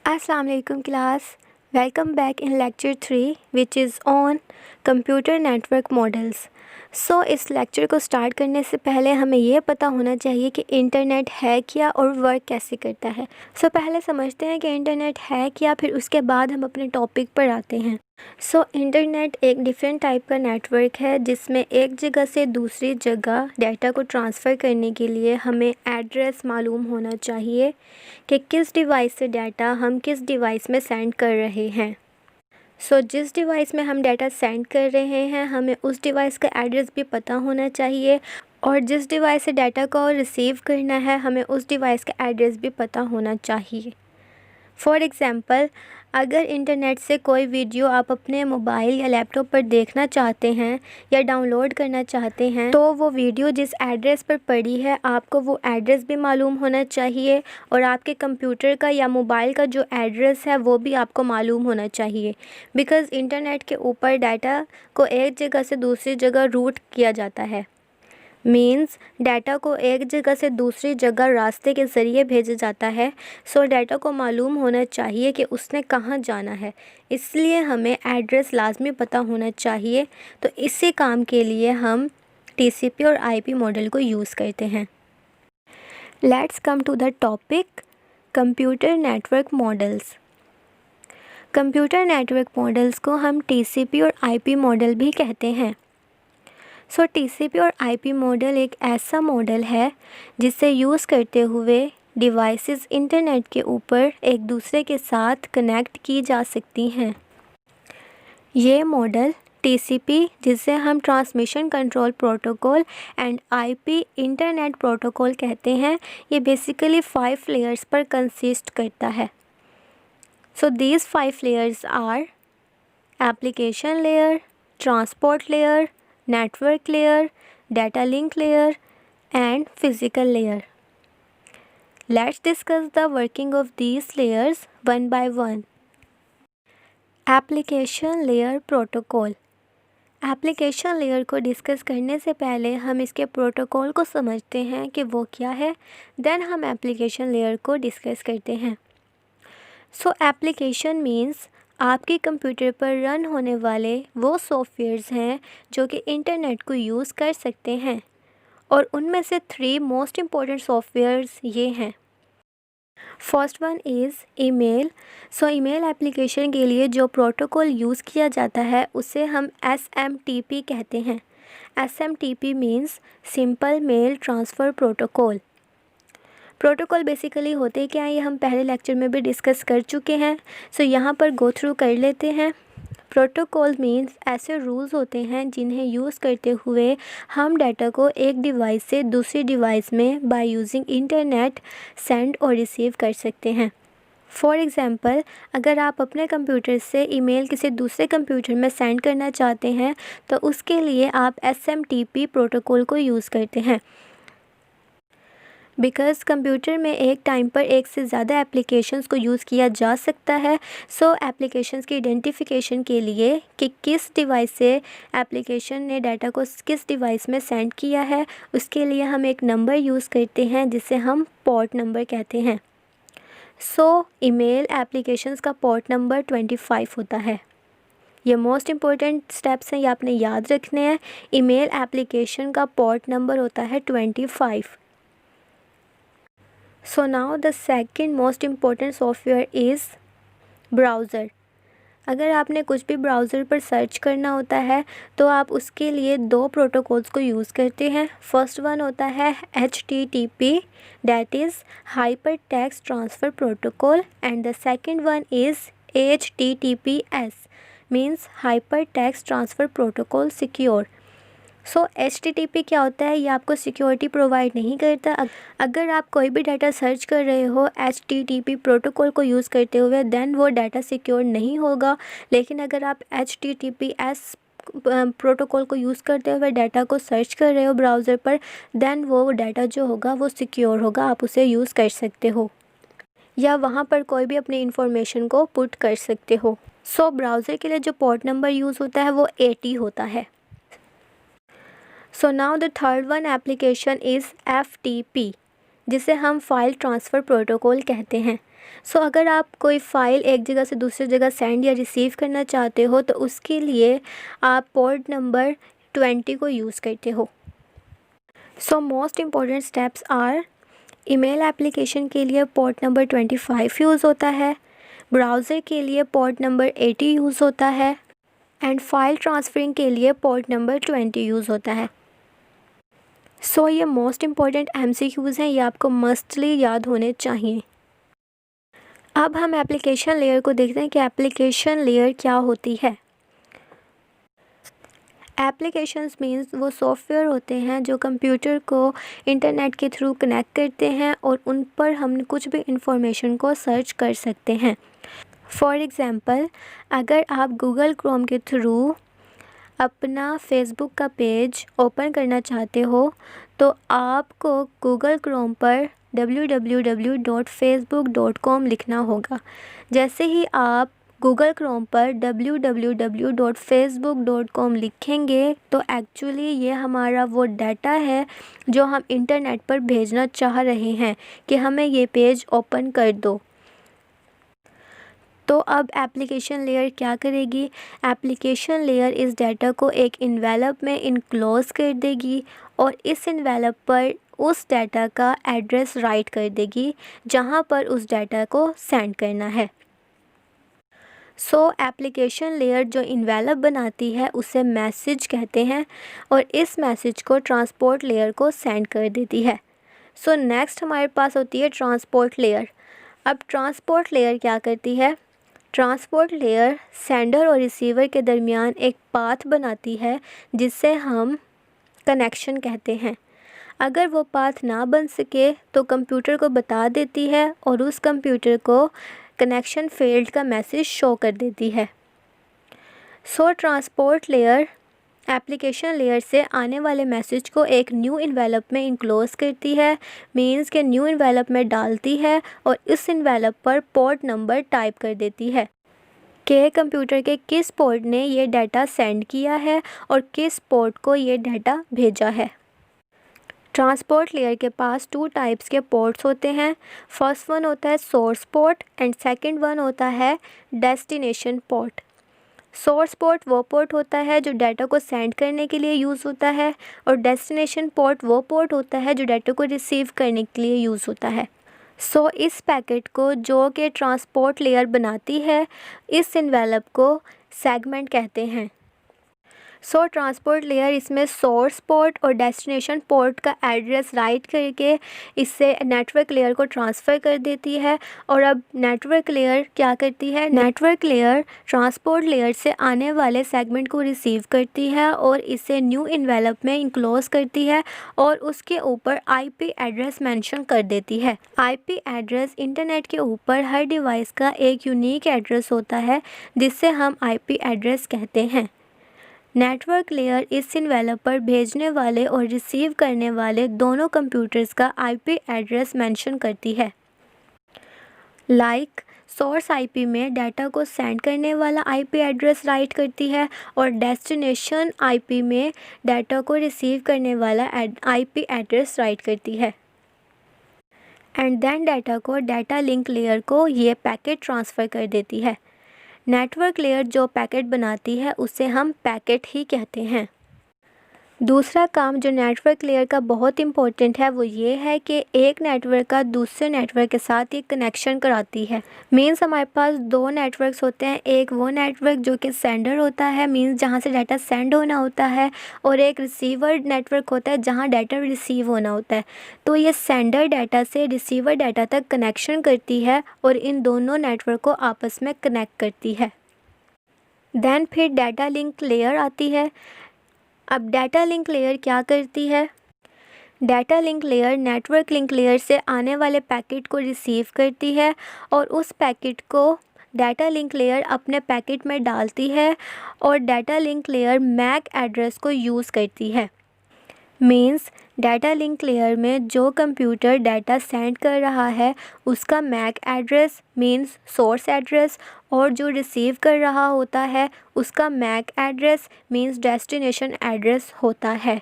Assalamu alaikum class. Welcome back in lecture 3 which is on computer network models. इस lecture को start करने से पहले हमें ये पता होना चाहिए कि इंटरनेट है क्या और वर्क कैसे करता है। पहले समझते हैं कि इंटरनेट है क्या, फिर उसके बाद हम अपने टॉपिक पर आते हैं। इंटरनेट एक डिफरेंट टाइप का नेटवर्क है जिसमें एक जगह से दूसरी जगह डाटा को ट्रांसफ़र करने के लिए हमें एड्रेस मालूम होना चाहिए कि किस डिवाइस से डाटा हम किस डिवाइस में सेंड कर रहे हैं। जिस डिवाइस में हम डाटा सेंड कर रहे हैं हमें उस डिवाइस का एड्रेस भी पता होना चाहिए, और जिस डिवाइस से डाटा को रिसीव करना है हमें उस डिवाइस का एड्रेस भी पता होना चाहिए। फॉर एग्ज़ाम्पल, अगर इंटरनेट से कोई वीडियो आप अपने मोबाइल या लैपटॉप पर देखना चाहते हैं या डाउनलोड करना चाहते हैं तो वो वीडियो जिस एड्रेस पर पड़ी है आपको वो एड्रेस भी मालूम होना चाहिए, और आपके कंप्यूटर का या मोबाइल का जो एड्रेस है वो भी आपको मालूम होना चाहिए। बिकॉज़ इंटरनेट के ऊपर डाटा को एक जगह से दूसरी जगह रूट किया जाता है। मीन्स डाटा को एक जगह से दूसरी जगह रास्ते के ज़रिए भेजा जाता है। डाटा को मालूम होना चाहिए कि उसने कहाँ जाना है, इसलिए हमें एड्रेस लाजमी पता होना चाहिए। तो इसी काम के लिए हम TCP और IP मॉडल को यूज़ करते हैं। Let's come to the topic computer network models. Computer network models को हम TCP और IP मॉडल भी कहते हैं। TCP और IP मॉडल एक ऐसा मॉडल है जिसे यूज़ करते हुए डिवाइसेस इंटरनेट के ऊपर एक दूसरे के साथ कनेक्ट की जा सकती हैं। ये मॉडल TCP, जिसे हम transmission control protocol, and IP internet protocol कहते हैं, ये बेसिकली 5 लेयर्स पर कंसिस्ट करता है। These 5 layers are application layer, transport layer, network layer, data link layer and physical layer. Let's discuss the working of these layers one by one. Application layer protocol. Application layer को discuss करने से पहले हम इसके protocol को समझते हैं कि वो क्या है, देन हम एप्लीकेशन लेयर को डिस्कस करते हैं। एप्लीकेशन मीन्स आपके कंप्यूटर पर रन होने वाले वो सॉफ्टवेयर्स हैं जो कि इंटरनेट को यूज़ कर सकते हैं, और उनमें से 3 मोस्ट इम्पॉर्टेंट सॉफ्टवेयर्स ये हैं। First one is email. Email application के लिए जो प्रोटोकॉल यूज़ किया जाता है उसे हम SMTP कहते हैं। SMTP means simple mail transfer protocol. Protocol basically होते क्या हैं ये हम पहले लेक्चर में भी डिस्कस कर चुके हैं। यहाँ पर गो थ्रू कर लेते हैं। प्रोटोकॉल मीन्स ऐसे रूल्स होते हैं जिन्हें यूज़ करते हुए हम डाटा को एक डिवाइस से दूसरी डिवाइस में बाय यूजिंग इंटरनेट सेंड और रिसीव कर सकते हैं। फॉर एग्ज़ाम्पल, अगर आप अपने कंप्यूटर से ईमेल किसी दूसरे कंप्यूटर में सेंड करना चाहते हैं तो उसके लिए आप SMTP प्रोटोकॉल को यूज़ करते हैं। बिकॉज़ कंप्यूटर में एक टाइम पर एक से ज़्यादा एप्लीकेशंस को यूज़ किया जा सकता है। एप्लीकेशंस की आइडेंटिफिकेशन के लिए कि किस डिवाइस से एप्लीकेशन ने डाटा को किस डिवाइस में सेंड किया है, उसके लिए हम एक नंबर यूज़ करते हैं जिसे हम पोर्ट नंबर कहते हैं। ईमेल एप्लीकेशंस का पोर्ट नंबर 25 होता है। ये मोस्ट इम्पॉर्टेंट स्टेप्स हैं, ये आपने याद रखने हैं। ईमेल एप्लीकेशन का पोर्ट नंबर होता है 25। Now the second most important software is browser. अगर आपने कुछ भी ब्राउज़र पर सर्च करना होता है तो आप उसके लिए 2 प्रोटोकॉल्स को यूज़ करते हैं। फर्स्ट वन होता है HTTP, that is hyper text transfer protocol, and the second one is HTTPS means hyper text transfer protocol secure. HTTP क्या होता है, ये आपको सिक्योरिटी प्रोवाइड नहीं करता। अगर आप कोई भी डाटा सर्च कर रहे हो HTTP प्रोटोकॉल को यूज़ करते हुए देन वो डाटा सिक्योर नहीं होगा, लेकिन अगर आप HTTPS प्रोटोकॉल को यूज़ करते हुए डाटा को सर्च कर रहे हो ब्राउज़र पर देन वो डाटा जो होगा वो सिक्योर होगा, आप उसे यूज़ कर सकते हो या वहाँ पर कोई भी अपनी इंफॉर्मेशन को पुट कर सकते हो। ब्राउज़र के लिए जो पोर्ट नंबर यूज़ होता है वो 80 होता है। Now the third one application is FTP, जिसे हम फाइल ट्रांसफ़र प्रोटोकॉल कहते हैं। सो अगर आप कोई फ़ाइल एक जगह से दूसरी जगह सेंड या रिसीव करना चाहते हो तो उसके लिए आप पोर्ट नंबर 20 को यूज़ करते हो। So most important steps are, email application के लिए पोर्ट नंबर 25 यूज़ होता है, ब्राउज़र के लिए पोर्ट नंबर 80 यूज़ होता है एंड फाइल ट्रांसफरिंग के लिए पोर्ट नंबर 20 यूज़ होता है। सो ये मोस्ट इम्पॉर्टेंट MCQs हैं, ये आपको मस्टली याद होने चाहिए। अब हम एप्लीकेशन लेयर को देखते हैं कि एप्लीकेशन लेयर क्या होती है। एप्लीकेशंस मीन्स वो सॉफ्टवेयर होते हैं जो कंप्यूटर को इंटरनेट के थ्रू कनेक्ट करते हैं और उन पर हम कुछ भी इंफॉर्मेशन को सर्च कर सकते हैं। फॉर एग्ज़ाम्पल, अगर आप गूगल क्रोम के थ्रू अपना फेसबुक का पेज ओपन करना चाहते हो तो आपको गूगल क्रोम पर www.facebook.com लिखना होगा। जैसे ही आप गूगल क्रोम पर www.facebook.com लिखेंगे तो एक्चुअली ये हमारा वो डाटा है जो हम इंटरनेट पर भेजना चाह रहे हैं कि हमें ये पेज ओपन कर दो। तो अब एप्लीकेशन लेयर क्या करेगी? एप्लीकेशन लेयर इस डाटा को एक इन्वेलप में इनक्लोज कर देगी और इस इन्वेलप पर उस डाटा का एड्रेस राइट कर देगी जहां पर उस डाटा को सेंड करना है। सो एप्लीकेशन लेयर जो इन्वेलप बनाती है उसे मैसेज कहते हैं और इस मैसेज को ट्रांसपोर्ट लेयर को सेंड कर देती है। सो नेक्स्ट हमारे पास होती है ट्रांसपोर्ट लेयर। अब ट्रांसपोर्ट लेयर क्या करती है? ट्रांसपोर्ट लेयर सेंडर और रिसीवर के दरमियान एक पाथ बनाती है जिससे हम कनेक्शन कहते हैं। अगर वो पाथ ना बन सके तो कंप्यूटर को बता देती है और उस कंप्यूटर को कनेक्शन फेल्ड का मैसेज शो कर देती है। सो ट्रांसपोर्ट लेयर एप्लीकेशन लेयर से आने वाले मैसेज को एक न्यू इन्वेलप में इनक्लोज करती है, मीन्स के न्यू इन्वेलप में डालती है और इस इन्वेलप पर पोर्ट नंबर टाइप कर देती है कि कंप्यूटर के किस पोर्ट ने ये डाटा सेंड किया है और किस पोर्ट को ये डाटा भेजा है। ट्रांसपोर्ट लेयर के पास 2 टाइप्स के पोर्ट्स होते हैं। फर्स्ट वन होता है source port and second one होता है डेस्टिनेशन पोर्ट। सोर्स पोर्ट वो पोर्ट होता है जो डाटा को सेंड करने के लिए यूज़ होता है और डेस्टिनेशन पोर्ट वो पोर्ट होता है जो डाटा को रिसीव करने के लिए यूज़ होता है। सो इस पैकेट को जो कि ट्रांसपोर्ट लेयर बनाती है, इस इन्वेलप को सेगमेंट कहते हैं। सो ट्रांसपोर्ट लेयर इसमें सोर्स पोर्ट और डेस्टिनेशन पोर्ट का एड्रेस राइट करके इससे नेटवर्क लेयर को ट्रांसफ़र कर देती है। और अब नेटवर्क लेयर क्या करती है? नेटवर्क लेयर ट्रांसपोर्ट लेयर से आने वाले सेगमेंट को रिसीव करती है और इसे न्यू इन्वेलप में इनक्लोज करती है और उसके ऊपर IP एड्रेस मेंशन कर देती है। IP एड्रेस इंटरनेट के ऊपर हर डिवाइस का एक यूनिक एड्रेस होता है जिससे हम IP एड्रेस कहते हैं। नेटवर्क लेयर इस इन्वेलप पर भेजने वाले और रिसीव करने वाले दोनों कंप्यूटर्स का IP एड्रेस मेंशन करती है। लाइक सोर्स IP में डाटा को सेंड करने वाला IP एड्रेस राइट करती है और डेस्टिनेशन IP में डाटा को रिसीव करने वाला IP एड्रेस राइट करती है। एंड देन डाटा को डाटा लिंक लेयर को ये पैकेट ट्रांसफ़र कर देती है। नेटवर्क लेयर जो पैकेट बनाती है उसे हम पैकेट ही कहते हैं। दूसरा काम जो नेटवर्क लेयर का बहुत इम्पोर्टेंट है वो ये है कि एक नेटवर्क का दूसरे नेटवर्क के साथ एक कनेक्शन कराती है। मीन्स हमारे पास 2 नेटवर्क्स होते हैं, एक वो नेटवर्क जो कि सेंडर होता है, मीन्स जहाँ से डाटा सेंड होना होता है, और एक रिसीवर नेटवर्क होता है जहाँ डाटा रिसीव होना होता है। तो ये सेंडर डाटा से रिसीवर डाटा तक कनेक्शन करती है और इन दोनों नेटवर्क को आपस में कनेक्ट करती है। देन फिर डाटा लिंक लेयर आती है। अब डाटा लिंक लेयर क्या करती है? Data link layer network link layer से आने वाले पैकेट को रिसीव करती है और उस पैकेट को डाटा लिंक लेयर अपने पैकेट में डालती है और data link layer MAC address को यूज़ करती है। मीन्स डाटा लिंक लेयर में जो कंप्यूटर डाटा सेंड कर रहा है उसका MAC address means source address और जो रिसीव कर रहा होता है उसका MAC address means destination address होता है।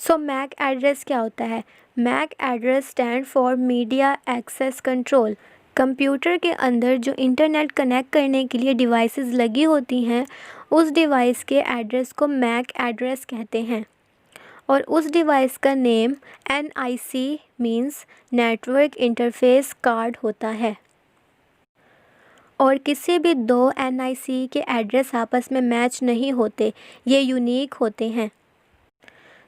सो मैक एड्रेस क्या होता है? MAC address stand for media access control. Computer के अंदर जो इंटरनेट कनेक्ट करने के लिए डिवाइसेस लगी होती हैं, उस डिवाइस के एड्रेस को मैक एड्रेस कहते हैं और उस डिवाइस का name NIC means network interface card होता है। और किसी भी दो NIC के एड्रेस आपस में मैच नहीं होते, ये यूनिक होते हैं।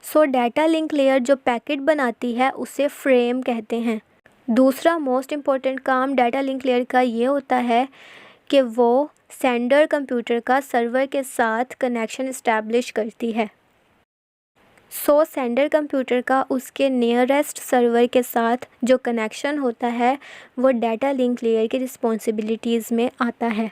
सो डाटा लिंक लेयर जो पैकेट बनाती है उसे फ्रेम कहते हैं। दूसरा मोस्ट इम्पॉर्टेंट काम डाटा लिंक लेयर का ये होता है कि वो सेंडर कंप्यूटर का सर्वर के साथ कनेक्शन इस्टेब्लिश करती है। सो सेंडर कंप्यूटर का उसके नियरेस्ट सर्वर के साथ जो कनेक्शन होता है वो डाटा लिंक लेयर की रिस्पॉन्सिबिलिटीज़ में आता है।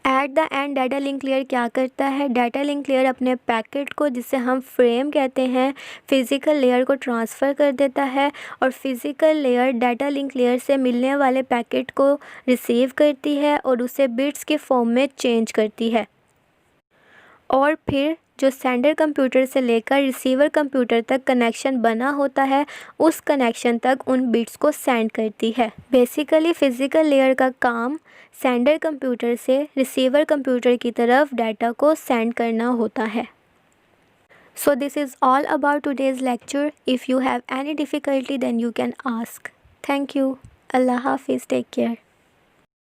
At the end data link layer क्या करता है? डाटा लिंक लेयर अपने पैकेट को, जिसे हम फ्रेम कहते हैं, फिज़िकल लेयर को ट्रांसफ़र कर देता है और physical layer data link layer से मिलने वाले पैकेट को रिसीव करती है और उसे बिट्स के फॉर्म में चेंज करती है और फिर जो सेंडर कंप्यूटर से लेकर रिसीवर कंप्यूटर तक कनेक्शन बना होता है उस कनेक्शन तक उन बिट्स को सेंड करती है। बेसिकली फ़िज़िकल लेयर का काम सेंडर कंप्यूटर से रिसीवर कंप्यूटर की तरफ डाटा को सेंड करना होता है। So this is all about today's lecture. If you have any difficulty then you can ask. Thank you. Allah Hafiz. Take care.